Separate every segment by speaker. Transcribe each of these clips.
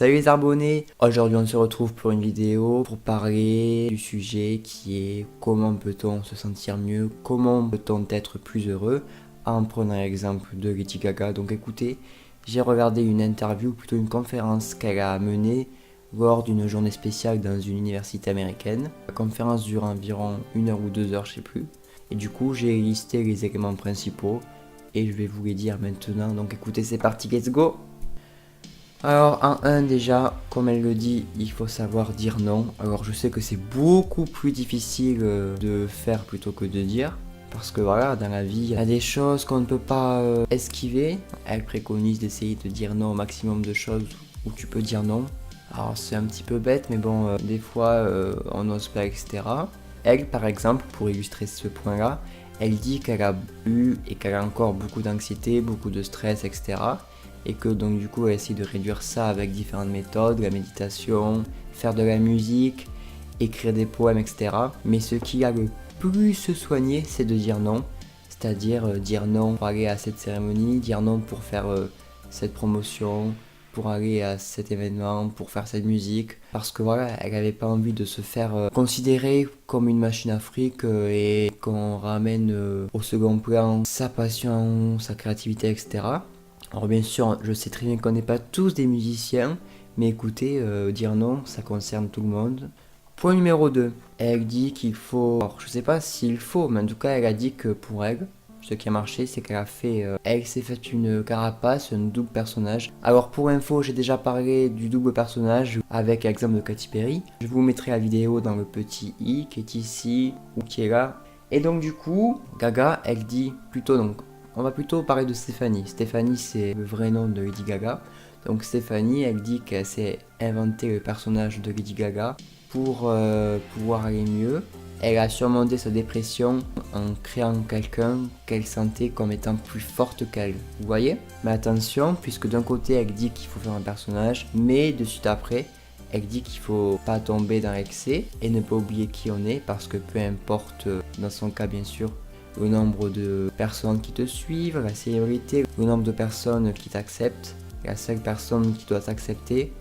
Speaker 1: Salut les abonnés, aujourd'hui on se retrouve pour une vidéo pour parler du sujet qui est comment peut-on se sentir mieux, comment peut-on être plus heureux en prenant l'exemple de Lady Gaga. Donc écoutez, j'ai regardé une interview, plutôt une conférence qu'elle a menée lors d'une journée spéciale dans une université américaine. La conférence dure environ 1 heure ou 2 heures, je sais plus. Et du coup j'ai listé les éléments principaux et je vais vous les dire maintenant. Donc écoutez, c'est parti, let's go! Alors en 1 déjà, comme elle le dit, il faut savoir dire non. Alors je sais que c'est beaucoup plus difficile de faire plutôt que de dire. Parce que voilà, dans la vie, il y a des choses qu'on ne peut pas esquiver. Elle préconise d'essayer de dire non au maximum de choses où tu peux dire non. Alors c'est un petit peu bête, mais bon, des fois on n'ose pas, etc. Elle, par exemple, pour illustrer ce point-là, elle dit qu'elle a eu et qu'elle a encore beaucoup d'anxiété, beaucoup de stress, etc. Et que donc du coup elle essaie de réduire ça avec différentes méthodes, la méditation, faire de la musique, écrire des poèmes, etc. Mais ce qui a le plus soigné, c'est de dire non. C'est-à-dire dire non pour aller à cette cérémonie, dire non pour faire cette promotion, pour aller à cet événement, pour faire cette musique. Parce que voilà, elle n'avait pas envie de se faire considérer comme une machine à fric et qu'on ramène au second plan sa passion, sa créativité, etc. Alors bien sûr, je sais très bien qu'on n'est pas tous des musiciens, mais écoutez, dire non, ça concerne tout le monde. Point numéro 2, elle dit qu'il faut... Alors je sais pas s'il faut, mais en tout cas elle a dit que pour elle, ce qui a marché, c'est qu'elle a fait... elle s'est fait une carapace, un double personnage. Alors pour info, j'ai déjà parlé du double personnage avec l'exemple de Katy Perry. Je vous mettrai la vidéo dans le petit i qui est ici ou qui est là. Et donc du coup, Gaga, elle dit plutôt donc... On va plutôt parler de Stéphanie. Stéphanie, c'est le vrai nom de Lady Gaga. Donc Stéphanie, elle dit qu'elle s'est inventé le personnage de Lady Gaga pour pouvoir aller mieux. Elle a surmonté sa dépression en créant quelqu'un qu'elle sentait comme étant plus forte qu'elle. Vous voyez? Mais attention, puisque d'un côté, elle dit qu'il faut faire un personnage, mais de suite après, elle dit qu'il faut pas tomber dans l'excès et ne pas oublier qui on est, parce que peu importe, dans son cas bien sûr, le nombre de personnes qui te suivent, la célébrité, le nombre de personnes qui t'acceptent. La seule personne qui doit t'accepter,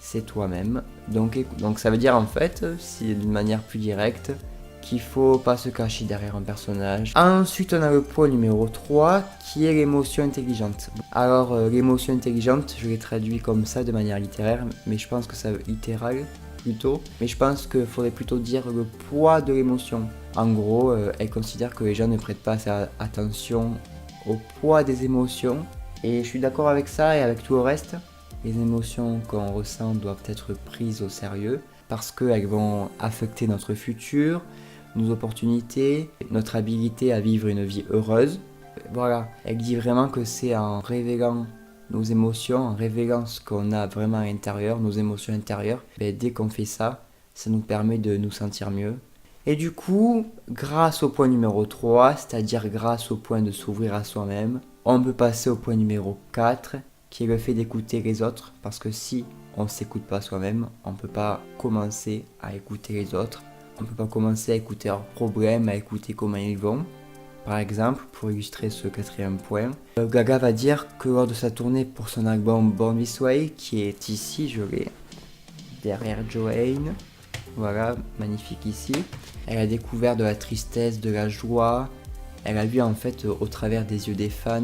Speaker 1: c'est toi-même. Donc ça veut dire en fait, c'est d'une manière plus directe, qu'il faut pas se cacher derrière un personnage. Ensuite, on a le point numéro 3, qui est l'émotion intelligente. Alors, l'émotion intelligente, je l'ai traduit comme ça de manière littéraire, mais je pense que ça veut littéral plutôt. Mais je pense qu'il faudrait plutôt dire le poids de l'émotion. En gros, elle considère que les gens ne prêtent pas assez attention au poids des émotions. Et je suis d'accord avec ça et avec tout le reste. Les émotions qu'on ressent doivent être prises au sérieux parce qu'elles vont affecter notre futur, nos opportunités, notre habilité à vivre une vie heureuse. Voilà, elle dit vraiment que c'est en révélant nos émotions, en révélant ce qu'on a vraiment à l'intérieur, nos émotions intérieures, dès qu'on fait ça, ça nous permet de nous sentir mieux. Et du coup, grâce au point numéro 3, c'est-à-dire grâce au point de s'ouvrir à soi-même, on peut passer au point numéro 4, qui est le fait d'écouter les autres, parce que si on ne s'écoute pas soi-même, on ne peut pas commencer à écouter les autres, on ne peut pas commencer à écouter leurs problèmes, à écouter comment ils vont. Par exemple, pour illustrer ce 4e point, Gaga va dire que lors de sa tournée pour son album Born This Way, qui est ici, je l'ai, derrière Joanne, voilà, magnifique ici, elle a découvert de la tristesse, de la joie, elle a vu en fait au travers des yeux des fans,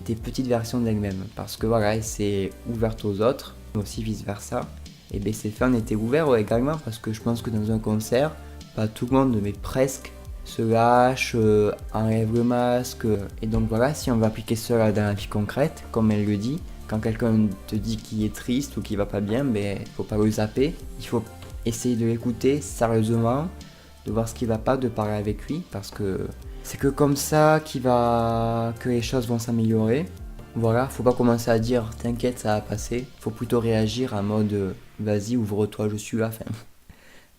Speaker 1: des petites versions d'elle-même, parce que voilà, elle s'est ouverte aux autres, mais aussi vice versa, et bien ses fans étaient ouverts également, parce que je pense que dans un concert, pas tout le monde, mais presque, se lâche, enlève le masque, et donc voilà, si on va appliquer cela dans la vie concrète, comme elle le dit, quand quelqu'un te dit qu'il est triste ou qu'il va pas bien, ben faut pas le zapper, il faut essayer de l'écouter sérieusement, de voir ce qui va pas, de parler avec lui, parce que c'est que comme ça que les choses vont s'améliorer. Voilà, faut pas commencer à dire t'inquiète, ça va passer, faut plutôt réagir en mode vas-y, ouvre-toi, je suis là, enfin,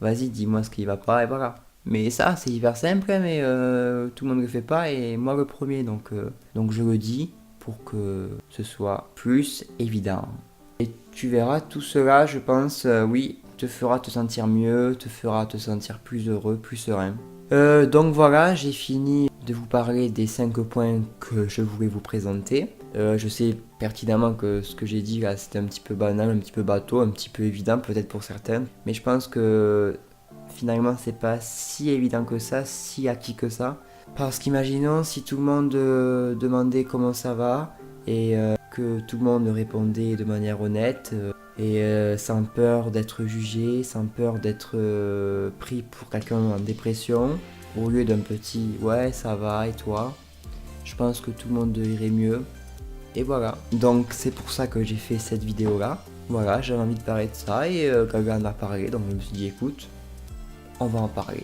Speaker 1: vas-y, dis-moi ce qui va pas, et voilà. Mais ça, c'est hyper simple, hein, mais tout le monde ne le fait pas, et moi le premier, donc je le dis pour que ce soit plus évident. Et tu verras, tout cela, je pense, oui, te fera te sentir mieux, te fera te sentir plus heureux, plus serein. Donc voilà, j'ai fini de vous parler des 5 points que je voulais vous présenter. Je sais pertinemment que ce que j'ai dit là c'était un petit peu banal, un petit peu bateau, un petit peu évident peut-être pour certains. Mais je pense que finalement c'est pas si évident que ça, si acquis que ça. Parce qu'imaginons si tout le monde demandait comment ça va et que tout le monde répondait de manière honnête et sans peur d'être jugé, sans peur d'être pris pour quelqu'un en dépression, au lieu d'un petit ouais ça va et toi, je pense que tout le monde irait mieux. Et voilà, donc c'est pour ça que j'ai fait cette vidéo là. Voilà, j'avais envie de parler de ça et quelqu'un en a parlé, donc je me suis dit écoute, on va en parler.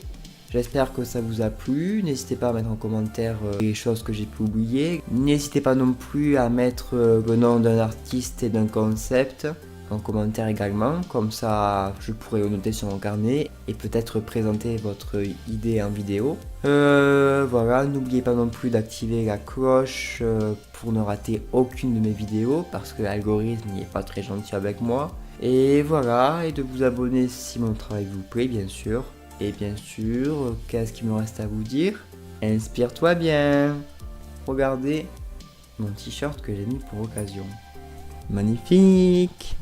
Speaker 1: J'espère que ça vous a plu, n'hésitez pas à mettre en commentaire les choses que j'ai pu oublier. N'hésitez pas non plus à mettre le nom d'un artiste et d'un concept en commentaire également, comme ça je pourrais le noter sur mon carnet et peut-être présenter votre idée en vidéo. Voilà, n'oubliez pas non plus d'activer la cloche pour ne rater aucune de mes vidéos parce que l'algorithme n'est pas très gentil avec moi. Et voilà, et de vous abonner si mon travail vous plaît bien sûr. Et bien sûr, qu'est-ce qu'il me reste à vous dire? Inspire-toi bien! Regardez mon t-shirt que j'ai mis pour occasion. Magnifique!